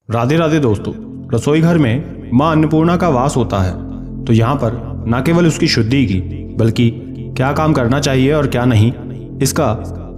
राधे राधे दोस्तों। रसोई घर में माँ अन्नपूर्णा का वास होता है, तो यहाँ पर न केवल उसकी शुद्धि की बल्कि क्या काम करना चाहिए और क्या नहीं, इसका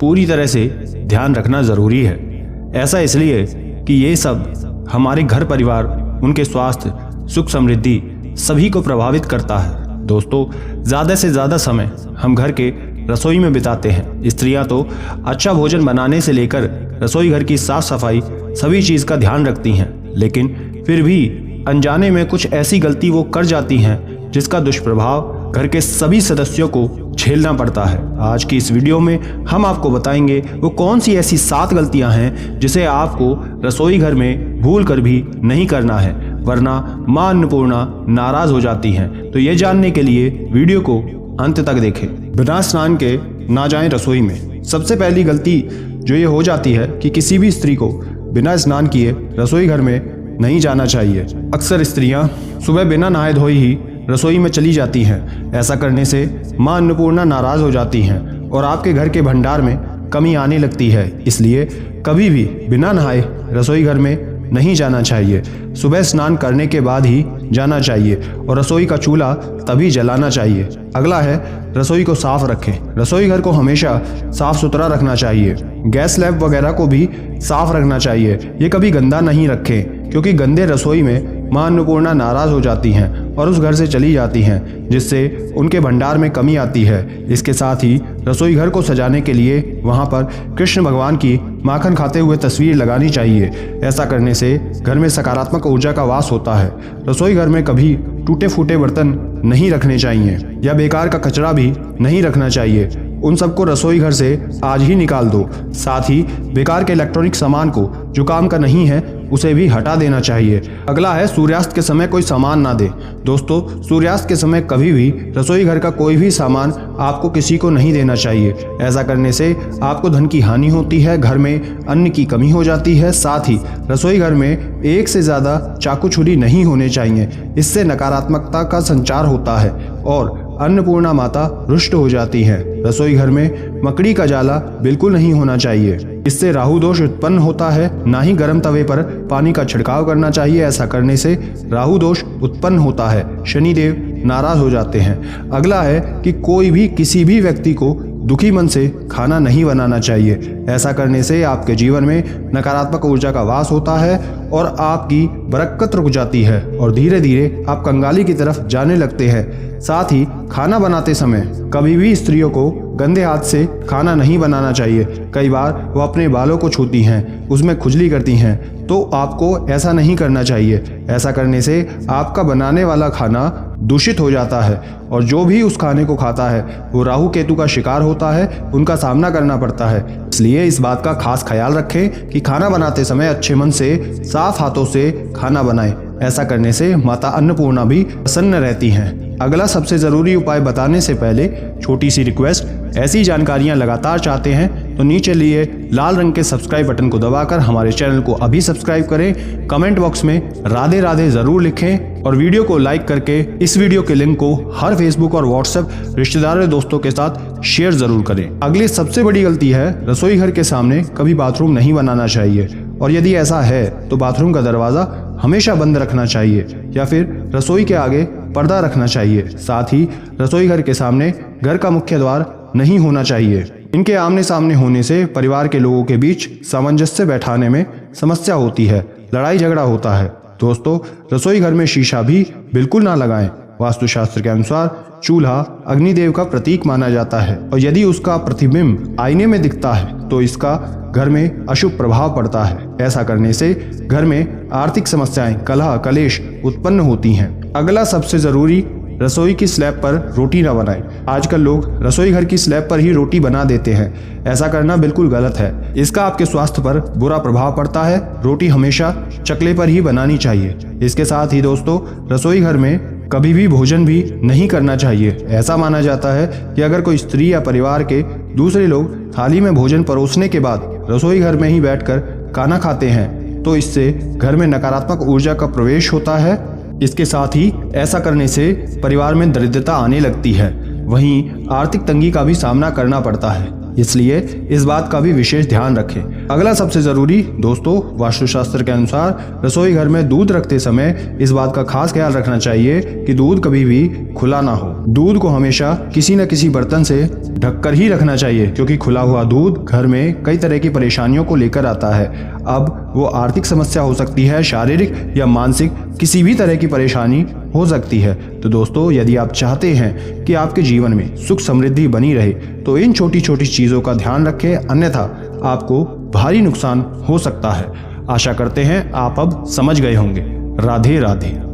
पूरी तरह से ध्यान रखना ज़रूरी है। ऐसा इसलिए कि ये सब हमारे घर परिवार, उनके स्वास्थ्य, सुख समृद्धि सभी को प्रभावित करता है। दोस्तों, ज़्यादा से ज़्यादा समय हम घर के रसोई में बिताते हैं। स्त्रियां तो अच्छा भोजन बनाने से लेकर रसोई घर की साफ सफाई सभी चीज़ का ध्यान रखती हैं, लेकिन फिर भी अनजाने में कुछ ऐसी गलती वो कर जाती हैं जिसका दुष्प्रभाव घर के सभी सदस्यों को झेलना पड़ता है। आज की इस वीडियो में हम आपको बताएंगे वो कौन सी ऐसी 7 गलतियां हैं जिसे आपको रसोई घर में भूल कर भी नहीं करना है, वरना माँ अन्नपूर्णा नाराज हो जाती हैं। तो ये जानने के लिए वीडियो को अंत तक देखें। बिना स्नान के ना जाएं रसोई में। सबसे पहली गलती जो ये हो जाती है कि किसी भी स्त्री को बिना स्नान किए रसोई घर में नहीं जाना चाहिए। अक्सर स्त्रियां सुबह बिना नहाए धोए ही रसोई में चली जाती हैं। ऐसा करने से माँ अन्नपूर्णा नाराज हो जाती हैं और आपके घर के भंडार में कमी आने लगती है। इसलिए कभी भी बिना नहाए रसोई घर में नहीं जाना चाहिए। सुबह स्नान करने के बाद ही जाना चाहिए और रसोई का चूल्हा तभी जलाना चाहिए। अगला है, रसोई को साफ रखें। रसोई घर को हमेशा साफ सुथरा रखना चाहिए। गैस स्लैब वगैरह को भी साफ रखना चाहिए। ये कभी गंदा नहीं रखें, क्योंकि गंदे रसोई में माँ अन्नपूर्णा नाराज हो जाती हैं और उस घर से चली जाती हैं, जिससे उनके भंडार में कमी आती है। इसके साथ ही रसोई घर को सजाने के लिए वहाँ पर कृष्ण भगवान की माखन खाते हुए तस्वीर लगानी चाहिए। ऐसा करने से घर में सकारात्मक ऊर्जा का वास होता है। रसोई घर में कभी टूटे फूटे बर्तन नहीं रखने चाहिए या बेकार का कचरा भी नहीं रखना चाहिए। उन सबको रसोई घर से आज ही निकाल दो। साथ ही बेकार के इलेक्ट्रॉनिक सामान को जो काम का नहीं है उसे भी हटा देना चाहिए। अगला है, सूर्यास्त के समय कोई सामान ना दे। दोस्तों, सूर्यास्त के समय कभी भी रसोई घर का कोई भी सामान आपको किसी को नहीं देना चाहिए। ऐसा करने से आपको धन की हानि होती है, घर में अन्न की कमी हो जाती है। साथ ही रसोई घर में एक से ज़्यादा चाकू छुरी नहीं होने चाहिए। इससे नकारात्मकता का संचार होता है और अन्नपूर्णा माता रुष्ट हो जाती है। रसोई घर में मकड़ी का जाला बिल्कुल नहीं होना चाहिए। इससे राहु दोष उत्पन्न होता है। ना ही गर्म तवे पर पानी का छिड़काव करना चाहिए। ऐसा करने से राहु दोष उत्पन्न होता है, शनिदेव नाराज हो जाते हैं। अगला है कि कोई भी किसी भी व्यक्ति को दुखी मन से खाना नहीं बनाना चाहिए। ऐसा करने से आपके जीवन में नकारात्मक ऊर्जा का वास होता है और आपकी बरकत रुक जाती है और धीरे धीरे आप कंगाली की तरफ जाने लगते हैं। साथ ही खाना बनाते समय कभी भी स्त्रियों को गंदे हाथ से खाना नहीं बनाना चाहिए। कई बार वो अपने बालों को छूती हैं, उसमें खुजली करती हैं, तो आपको ऐसा नहीं करना चाहिए। ऐसा करने से आपका बनाने वाला खाना दूषित हो जाता है और जो भी उस खाने को खाता है वो राहु केतु का शिकार होता है, उनका सामना करना पड़ता है। इसलिए इस बात का खास ख्याल रखें कि खाना बनाते समय अच्छे मन से साफ हाथों से खाना बनाएं। ऐसा करने से माता अन्नपूर्णा भी प्रसन्न रहती हैं। अगला सबसे ज़रूरी उपाय बताने से पहले छोटी सी रिक्वेस्ट, ऐसी जानकारियां लगातार चाहते हैं तो नीचे लिए लाल रंग के सब्सक्राइब बटन को दबाकर हमारे चैनल को अभी सब्सक्राइब करें। कमेंट बॉक्स में राधे राधे ज़रूर लिखें और वीडियो को लाइक करके इस वीडियो के लिंक को हर फेसबुक और व्हाट्सएप रिश्तेदारों दोस्तों के साथ शेयर ज़रूर करें। अगली सबसे बड़ी गलती है, रसोई घर के सामने कभी बाथरूम नहीं बनाना चाहिए और यदि ऐसा है तो बाथरूम का दरवाज़ा हमेशा बंद रखना चाहिए या फिर रसोई के आगे पर्दा रखना चाहिए। साथ ही रसोई घर के सामने घर का मुख्य द्वार नहीं होना चाहिए। इनके आमने सामने होने से परिवार के लोगों के बीच सामंजस्य बैठाने में समस्या होती है, लड़ाई झगड़ा होता है। दोस्तों, रसोई घर में शीशा भी बिल्कुल ना लगाएं। वास्तुशास्त्र के अनुसार चूल्हा अग्निदेव का प्रतीक माना जाता है और यदि उसका प्रतिबिंब आईने में दिखता है तो इसका घर में अशुभ प्रभाव पड़ता है। ऐसा करने से घर में आर्थिक समस्याएं, कलह कलेश उत्पन्न होती हैं। अगला सबसे जरूरी, रसोई की स्लैब पर रोटी न बनाएं। आजकल लोग रसोई घर की स्लैब पर ही रोटी बना देते हैं। ऐसा करना बिल्कुल गलत है। इसका आपके स्वास्थ्य पर बुरा प्रभाव पड़ता है। रोटी हमेशा चकले पर ही बनानी चाहिए। इसके साथ ही दोस्तों, रसोई घर में कभी भी भोजन भी नहीं करना चाहिए। ऐसा माना जाता है कि अगर कोई स्त्री या परिवार के दूसरे लोग थाली में भोजन परोसने के बाद रसोई घर में ही बैठकर खाना खाते हैं तो इससे घर में नकारात्मक ऊर्जा का प्रवेश होता है। इसके साथ ही ऐसा करने से परिवार में दरिद्रता आने लगती है, वहीं आर्थिक तंगी का भी सामना करना पड़ता है। इसलिए इस बात का भी विशेष ध्यान रखें। अगला सबसे जरूरी दोस्तों, वास्तुशास्त्र के अनुसार रसोई घर में दूध रखते समय इस बात का खास ख्याल रखना चाहिए कि दूध कभी भी खुला ना हो। दूध को हमेशा किसी न किसी बर्तन से ढककर ही रखना चाहिए, क्योंकि खुला हुआ दूध घर में कई तरह की परेशानियों को लेकर आता है। अब वो आर्थिक समस्या हो सकती है, शारीरिक या मानसिक किसी भी तरह की परेशानी हो सकती है। तो दोस्तों, यदि आप चाहते हैं कि आपके जीवन में सुख समृद्धि बनी रहे तो इन छोटी छोटी चीजों का ध्यान रखें, अन्यथा आपको भारी नुकसान हो सकता है। आशा करते हैं आप अब समझ गए होंगे। राधे राधे।